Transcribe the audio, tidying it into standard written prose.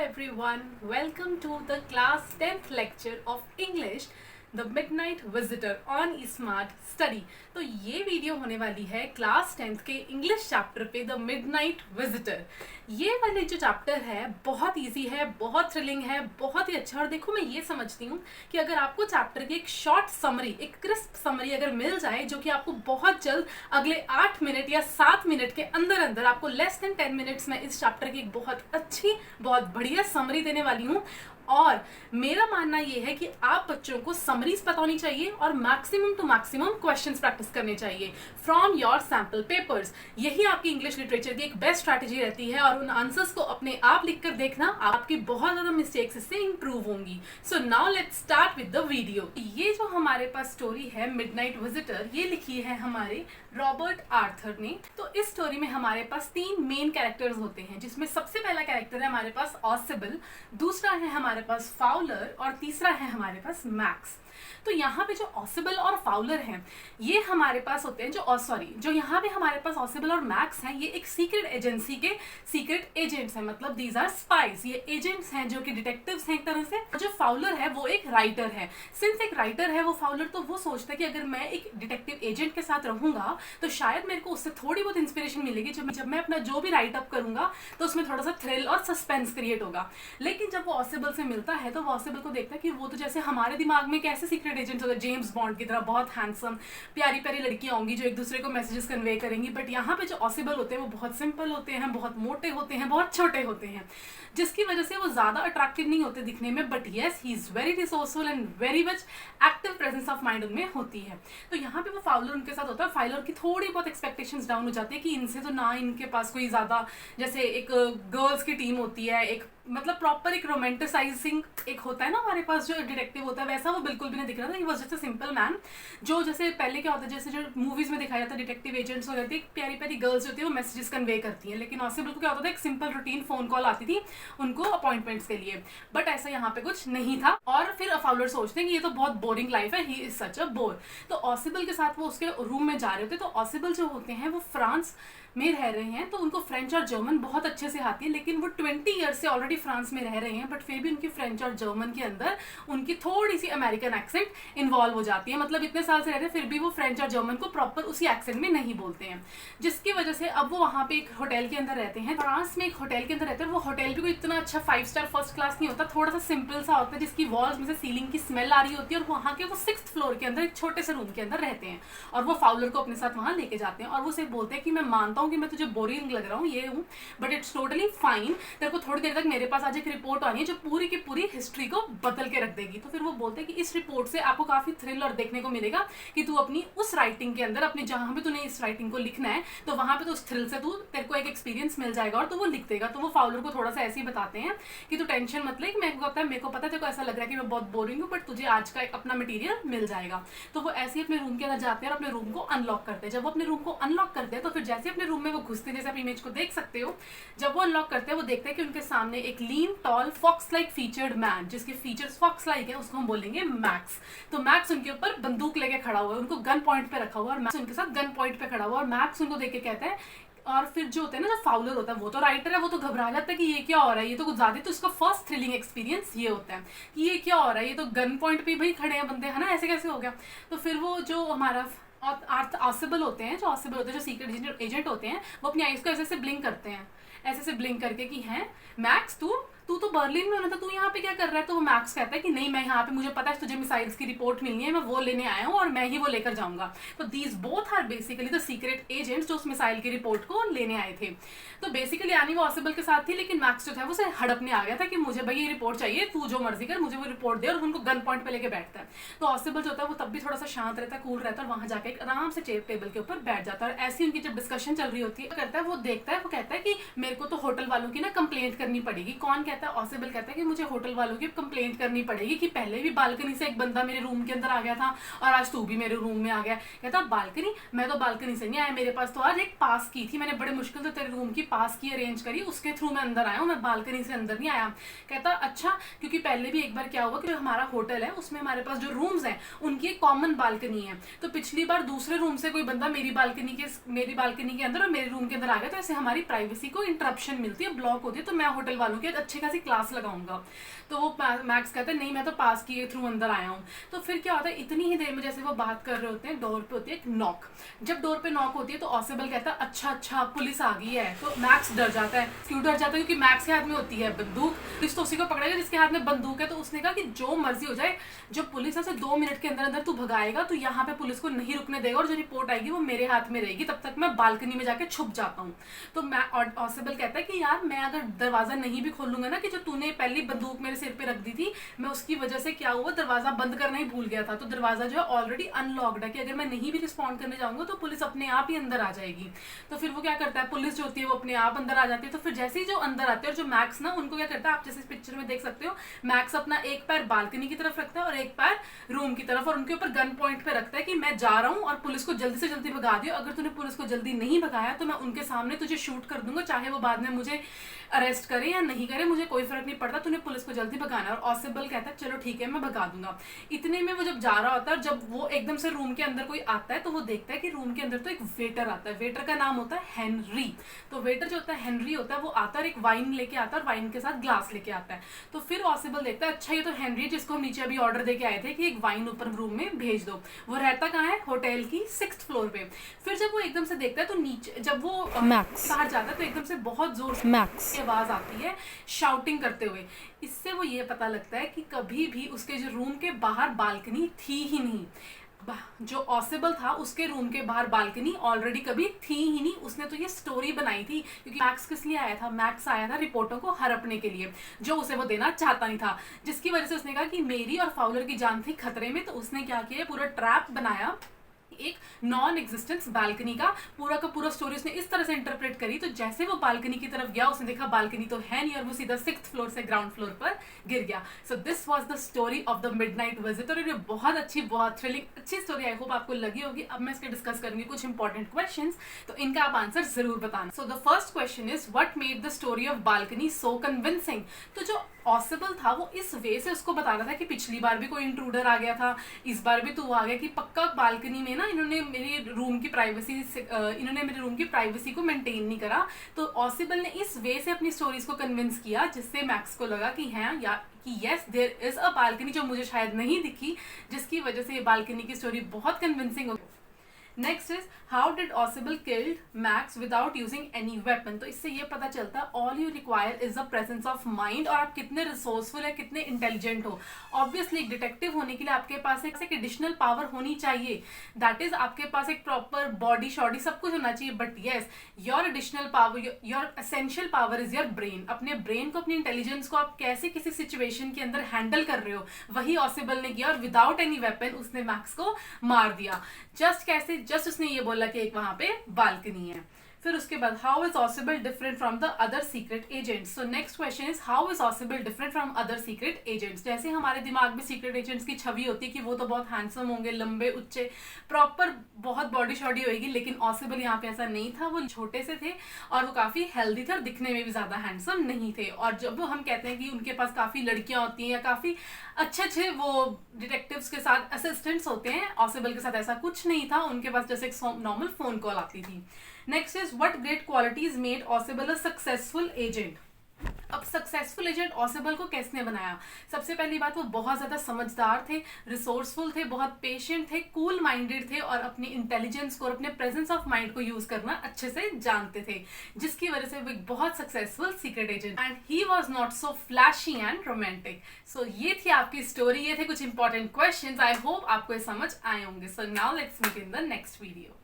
everyone, welcome to the class 10th lecture of English, The Midnight Visitor on Smart Study। तो ये video होने वाली है class 10th के इंग्लिश चैप्टर पे द मिडनाइट विजिटर। ये वाली जो चैप्टर है बहुत इजी है, बहुत थ्रिलिंग है, बहुत ही अच्छा। और देखो मैं ये समझती हूँ कि अगर आपको चैप्टर की एक शॉर्ट समरी, एक क्रिस्प समरी अगर मिल जाए जो कि आपको बहुत जल्द अगले 8 मिनट या 7 मिनट के अंदर अंदर आपको लेस देन 10 मिनट्स में इस चैप्टर की एक बहुत अच्छी, बहुत बढ़िया समरी देने वाली हूँ। और मेरा मानना यह है कि आप बच्चों को समरीज पता होनी चाहिए और maximum to maximum questions practice करने चाहिए फ्रॉम योर सैंपल पेपर्स। यही आपकी इंग्लिश लिटरेचर की एक बेस्ट स्ट्रैटेजी रहती है और उन आंसर्स को अपने आप लिखकर देखना, आपकी बहुत ज्यादा मिस्टेक्स इससे इंप्रूव होंगी। सो now let's start with the video. ये जो हमारे पास स्टोरी है मिडनाइट विजिटर, ये लिखी है हमारे रॉबर्ट आर्थर ने। तो इस स्टोरी में हमारे पास 3 मेन कैरेक्टर्स होते हैं, जिसमें सबसे पहला कैरेक्टर है हमारे पास ऑसिबल, दूसरा है हमारे पास फाउलर और तीसरा है हमारे पास मैक्स। तो यहाँ पे जो ऑसिबल और फाउलर हैं ये हमारे पास होते हैं जो यहाँ पे हमारे पास ऑसिबल और मैक्स हैं, ये एक सीक्रेट एजेंसी के सीक्रेट एजेंट्स हैं, मतलब दीज आर स्पाइस। ये एजेंट्स हैं जो कि डिटेक्टिव्स हैं एक तरह से। जो फाउलर है वो एक राइटर है। सिंस एक राइटर है वो फाउलर, तो वो सोचता है कि अगर मैं एक डिटेक्टिव एजेंट के साथ रहूंगा तो शायद मेरे को उससे थोड़ी बहुत इंस्पिरेशन मिलेगी। जब मैं अपना जो भी राइट अप करूंगा तो उसमें थोड़ा सा थ्रिल और सस्पेंस क्रिएट होगा। लेकिन जब वो ऑसिबल से मिलता है तो वो ऑसिबल को देखता है कि वो तो जैसे हमारे दिमाग में कैसे सीक्रेट एजेंट होगा, जेम्स बॉन्ड की तरह बहुत हैंडसम प्यारी प्यारी लड़कियां होंगी जो एक दूसरे को मैसेजेस कन्वे करेंगी। बट यहाँ पे जो ऑसिबल होते हैं वो बहुत सिंपल होते हैं, बहुत मोटे होते हैं, बहुत छोटे होते हैं, जिसकी वजह से वो ज्यादा अट्रैक्टिव नहीं होते दिखने में। But yes, he is very resourceful and very much active presence of mind उनमें होती है। तो यहाँ पे वो फाउलर उनके साथ होता है। फाउलर की थोड़ी बहुत एक्सपेक्टेशंस डाउन हो जाती है कि इनसे तो ना इनके पास कोई ज्यादा, जैसे एक गर्ल्स की टीम होती है, एक मतलब प्रॉपर एक रोमांटिसाइजिंग एक होता है ना हमारे पास जो डिटेक्टिव होता है, वैसा वो बिल्कुल भी नहीं दिख रहा था। He was just a simple man. जो जैसे पहले क्या होता है, जैसे जो मूवीज में दिखाया जाता है डिटेक्टिव एजेंट्स हो जाती है, प्यारी प्यारी गर्ल्स होती है वो मैसेजेस कन्वे करती हैं। लेकिन ऑसिबल को क्या होता था, एक सिंपल रूटीन फोन कॉल आती थी उनको अपॉइंटमेंट्स के लिए। बट ऐसा यहाँ पे कुछ नहीं था। और फिर फाउलर सोचते हैं कि ये तो बहुत बोरिंग लाइफ है, he is such a bore. तो ऑसिबल के साथ वो उसके रूम में जा रहे होते। तो ऑसिबल जो होते हैं वो फ्रांस में रह रहे हैं, तो उनको फ्रेंच और जर्मन बहुत अच्छे से आती है। लेकिन वो 20 ईयर से ऑलरेडी फ्रांस में रह रहे हैं, बट फिर भी उनकी फ्रेंच और जर्मन के अंदर उनकी थोड़ी सी अमेरिकन एक्सेंट इन्वॉल्व हो जाती है। मतलब इतने साल से रहते हैं फिर भी वो फ्रेंच और जर्मन को प्रॉपर उसी एक्सेंट में नहीं बोलते हैं, जिसकी वजह से अब वो वहाँ पे एक होटल के अंदर रहते हैं। फ्रांस में एक होटल के अंदर रहते हैं। वो होटल भी कोई इतना अच्छा 5 स्टार फर्स्ट क्लास नहीं होता, थोड़ा सा सिंपल सा होता है, जिसकी वॉल्स में से सीलिंग की स्मेल आ रही होती है। और वहाँ के वो 6th फ्लोर के अंदर एक छोटे से रूम के अंदर रहते हैं और वो फाउलर को अपने साथ वहाँ लेके जाते हैं। और वो उसे बोलते हैं कि मैं मानता हूँ कि मैं तुझे बोरिंग लग रहा हूँ, ये हूँ, बट इट्स टोटली फाइन। तेरे को थोड़ी देर तक मेरे पास आज एक रिपोर्ट आनी है जो पूरी की पूरी हिस्ट्री को बदल के रख देगी। तो फिर वो बोलते हैं कि इस रिपोर्ट से आपको काफी थ्रिल और देखने को मिलेगा कि तू अपनी उस राइटिंग के अंदर, अपने जहां पे तूने इस राइटिंग को लिखना है, तो वहां पे तो उस थ्रिल से तू, तेरे को एक एक्सपीरियंस मिल जाएगा और तो वो लिख देगा। तो वो फाउलर को थोड़ा सा ऐसे ही बताते हैं कि तू टेंशन मत ले, मेरे को पता है तेरे को ऐसा लग रहा है कि मैं बहुत बोरिंग हूँ, बट तुझे आज का एक अपना मटीरियल मिल जाएगा। तो वो ऐसे ही अपने रूम के अंदर जाते हैं और अपने रूम को अनलॉक करते हैं। जब वो अपने रूम को अनलॉक करते हैं तो फिर जैसे अपने रूम में वो घुसते हैं, जैसे आप इमेज को देख सकते हो, जब वो अनलॉक करते हैं वो देखते हैं कि उनके सामने एक lean tall fox like featured man, जिसके फीचर्स फॉक्स लाइक है, उसको हम बोलेंगे मैक्स। तो मैक्स उनके ऊपर बंदूक लेके खड़ा हुआ है, उनको गन पॉइंट पे रखा हुआ है और मैक्स उनके साथ गन पॉइंट पे खड़ा हुआ है। और मैक्स उनको देख के कहता है, और फिर जो होता है ना, जो फाउलर होता है वो तो राइटर है, वो तो घबरा जाता है कि ये क्या हो रहा है, ये तो कुछ ज्यादा। तो उसका फर्स्ट थ्रिलिंग एक्सपीरियंस ये होता है कि ये क्या हो रहा है, ये तो गन पॉइंट पे भाई खड़े हैं बंदे, है ना, ऐसे कैसे हो गया। तो फिर वो जो हमारा ऑसिबल होते हैं, जो सीक्रेट एजेंट होते हैं, वो अपनी आईज को ऐसे से ब्लिंक करते हैं, ऐसे से ब्लिंक करके कि हैं मैक्स, तू तो बर्लिन में होना था, तू यहाँ पे क्या कर रहा है। तो वो मैक्स कहता है कि नहीं, मैं यहाँ पे, मुझे पता है तुझे मिसाइल्स की रिपोर्ट मिलनी है, मैं वो लेने आया हूँ और मैं ही वो लेकर जाऊंगा। तो these both are basically the secret agents जो उस मिसाइल की रिपोर्ट को लेने आए थे। तो बेसिकली यानी वो ऑसिबल के साथ थी, लेकिन मैक्स जो था वो उसे हड़पने आ गया था कि मुझे भाई ये रिपोर्ट चाहिए, तू जो मर्जी कर, मुझे वो रिपोर्ट दे। और उनको गन पॉइंट पे लेके बैठता है। तो ऑसिबल जो होता है वो तब भी थोड़ा सा शांत रहता है, कूल रहता है, और वहां जाकर आराम से चेयर टेबल के ऊपर बैठ जाता है। और ऐसी उनकी जब डिस्कशन चल रही होती है, करता है वो देखता है, वो कहता है कि मेरे को तो होटल वालों की ना कंप्लेंट करनी पड़ेगी। कौन कहता है? ऑसिबल कहता है कि मुझे होटल वालों की कंप्लेंट करनी पड़ेगी कि पहले भी बालकनी से एक बंदा मेरे रूम के अंदर आ गया था और आज तू भी मेरे रूम में आ गया। कहता बालकनी? मैं तो बालकनी से नहीं आया, मेरे पास तो आज एक पास की थी, मैंने बड़े मुश्किल से तेरे रूम की पास की अरेंज करी, उसके थ्रू मैं अंदर आया हूँ, मैं बालकनी से अंदर नहीं आया। कहता अच्छा, क्योंकि पहले भी एक बार क्या हुआ कि जो हमारा होटल है उसमें हमारे पास जो रूम्स हैं उनकी एक कॉमन बालकनी है। तो पिछली बार दूसरे रूम से कोई बंदा मेरी बालकनी के अंदर और मेरे रूम के अंदर आ गया, तो ऐसे हमारी प्राइवेसी को इंटरप्शन मिलती है, ब्लॉक होती है। तो मैं होटल वालों की अच्छी खासी क्लास लगाऊंगा। तो वो मैक्स कहता है नहीं मैं तो पास के थ्रू अंदर आया हूँ। तो फिर क्या होता है, इतनी ही देर में जैसे वो बात कर रहे होते हैं, डोर पे होती है एक नॉक। जब डोर पे नॉक होती है तो ऑसिबल कहता है अच्छा पुलिस आ गई है। तो मैक्स डर जाता है। क्यों डर जाता है? क्योंकि मैक्स के हाथ में होती है बंदूक। पुलिस तो उसी को पकड़ेगा जिसके हाथ में बंदूक है। तो उसने कहा कि जो मर्जी हो जाए, जो पुलिस है उसे 2 मिनट के अंदर अंदर तू भगाएगा तो यहाँ पे पुलिस को नहीं रुकने देगा, और जो रिपोर्ट आएगी वो मेरे हाथ में रहेगी, तब तक मैं बालकनी में जाके छुप जाता हूँ। तो मैं ऑसिबल कहता है कि यार मैं अगर दरवाजा नहीं भी खोलूंगा ना, कि जो तूने पहली बंदूक मेरे सिर पे रख दी थी, मैं उसकी वजह से क्या हुआ, दरवाजा बंद करना ही भूल गया था। तो दरवाजा जो है ऑलरेडी अनलॉक्ड है, कि अगर मैं नहीं भी रिस्पॉन्ड करने जाऊंगा तो पुलिस अपने आप ही अंदर आ जाएगी। तो फिर वो क्या करता है, पुलिस जो होती है वो अपने आप अंदर आ जाती है। तो फिर जैसे ही जो अंदर आते हैं, और जो मैक्स ना उनको क्या करता है, आप जैसे इस पिक्चर में देख सकते हो, मैक्स अपना एक पैर बालकनी की तरफ रखता है और एक पैर रूम की तरफ, और उनके ऊपर गन पॉइंट पे रखता है कि मैं जा रहा हूँ और पुलिस को जल्दी से जल्दी भगा दियो। अगर तूने पुलिस को जल्दी नहीं भगाया तो मैं उनके सामने तुझे शूट कर दूंगा, चाहे वो बाद में मुझे अरेस्ट करे या नहीं करे, मुझे कोई फर्क नहीं पड़ता, तूने पुलिस को जल्दी भगाना। और ऑसिबल कहता है चलो ठीक है मैं भगा दूंगा। इतने में वो जब जा रहा होता है, और जब वो एकदम से रूम के अंदर कोई आता है तो वो देखता है कि रूम के अंदर तो एक वेटर आता है। वेटर का नाम होता है हेनरी। तो वेटर जो होता है हेनरी होता है, वो आता है और एक वाइन लेके आता है और वाइन के साथ ग्लास लेके आता है। तो फिर ऑसिबल देखता है अच्छा ये तो हेनरी जिसको हम नीचे अभी ऑर्डर देके आए थे कि एक वाइन ऊपर रूम में भेज दो। वो रहता कहाँ है, होटल की 6th फ्लोर पे। फिर जब वो एकदम से देखता है तो नीचे जब वो बाहर जाता है तो एकदम से बहुत जोर से मैक्स की आवाज आती है शाउटिंग करते हुए। इससे वो ये पता लगता है कि कभी भी उसके जो रूम के बाहर बालकनी थी ही नहीं। जो ऑसिबल था उसके रूम के बाहर बालकनी ऑलरेडी कभी थी ही नहीं। उसने तो ये स्टोरी बनाई थी क्योंकि मैक्स किस लिए आया था, मैक्स आया था रिपोर्टों को हड़पने के लिए, जो उसे वो देना चाहता नहीं था। जिसकी वजह से उसने कहा कि मेरी और फाउलर की जान थी खतरे में। तो उसने क्या किया, पूरा ट्रैप बनाया, एक नॉन एग्जिस्टेंस बालकनी का पूरा स्टोरी उसने इस तरह से इंटरप्रेट करी। तो जैसे वो बालकनी की तरफ गया उसने देखा बालकनी तो है नहीं, और वो सीधा 6th फ्लोर से ग्राउंड फ्लोर पर गिर गया। So this was the story of the midnight visitor. ये बहुत अच्छी, बहुत थ्रिलिंग अच्छी स्टोरी, आई होप आपको लगी होगी। अब मैं इसके डिस्कस करूंगी कुछ इंपॉर्टेंट क्वेश्चंस, तो इनका आप आंसर जरूर बताना। So the first question is what made the story of balcony so convincing. तो जो ऑसिबल था वो इस वे से उसको बता रहा था कि पिछली बार भी कोई इंट्रूडर आ गया था, इस बार भी तो आ गया, कि पक्का बालकनी में ना इन्होंने मेरी रूम की प्राइवेसी को मेंटेन नहीं करा। तो ऑसिबल ने इस वे से अपनी स्टोरीज को कन्विंस किया जिससे मैक्स को लगा कि हाँ या कि yes there is a balcony जो मुझे शायद नहीं दिखी, जिसकी वजह से ये बालकनी की स्टोरी बहुत कन्विंसिंग हो। Next is how did ऑसिबल killed max without using any weapon. तो इससे ये पता चलता है all you require is the presence of mind, और आप कितने रिसोर्सफुल है, कितने इंटेलिजेंट हो। ऑब्वियसली एक डिटेक्टिव होने के लिए आपके पास एक एडिशनल पावर होनी चाहिए, दैट इज आपके पास एक प्रॉपर बॉडी शॉडी सब कुछ होना चाहिए। But yes your additional power, your essential power is your brain. अपने ब्रेन को, अपनी इंटेलिजेंस को आप कैसे किसी सिचुएशन के अंदर हैंडल कर रहे हो, वही ऑसिबल ने किया, और विदाउट एनी वेपन उसने मैक्स को मार दिया। जस्ट उसने ये बोला कि एक वहां पे बालकनी है। फिर उसके बाद how is ऑसिबल different from the other secret agents. So next question is how is ऑसिबल different from other secret agents. जैसे हमारे दिमाग में सीक्रेट एजेंट्स की छवि होती है कि वो तो बहुत हैंडसम होंगे, लंबे उच्चे, प्रॉपर बहुत बॉडी शॉडी होगी, लेकिन ऑसिबल यहाँ पे ऐसा नहीं था। वो छोटे से थे और वो काफी हेल्दी थे और दिखने में भी ज्यादा हैंडसम नहीं थे। और जब हम कहते हैं कि उनके पास काफी लड़कियां होती हैं या काफी अच्छे वो डिटेक्टिव्स के साथ असिस्टेंट्स होते हैं, ऑसिबल के साथ ऐसा कुछ नहीं था। उनके पास जैसे एक नॉर्मल फोन कॉल आती थी। Next is what great qualities made ऑसिबल a successful agent. अब सक्सेसफुल एजेंट ऑसिबल को किसने बनाया? सबसे पहली बात, वो बहुत ज्यादा समझदार थे, रिसोर्सफुल थे, बहुत पेशेंट थे, कूल माइंडेड थे, और अपनी इंटेलिजेंस को और अपने प्रेजेंस ऑफ माइंड को यूज करना अच्छे से जानते थे, जिसकी वजह से वो एक बहुत successful secret agent. And he was not so flashy and romantic. So ये थी आपकी स्टोरी, ये थे कुछ इंपॉर्टेंट क्वेश्चंस। आई होप आपको ये समझ आए होंगे। So now let's meet in the next video.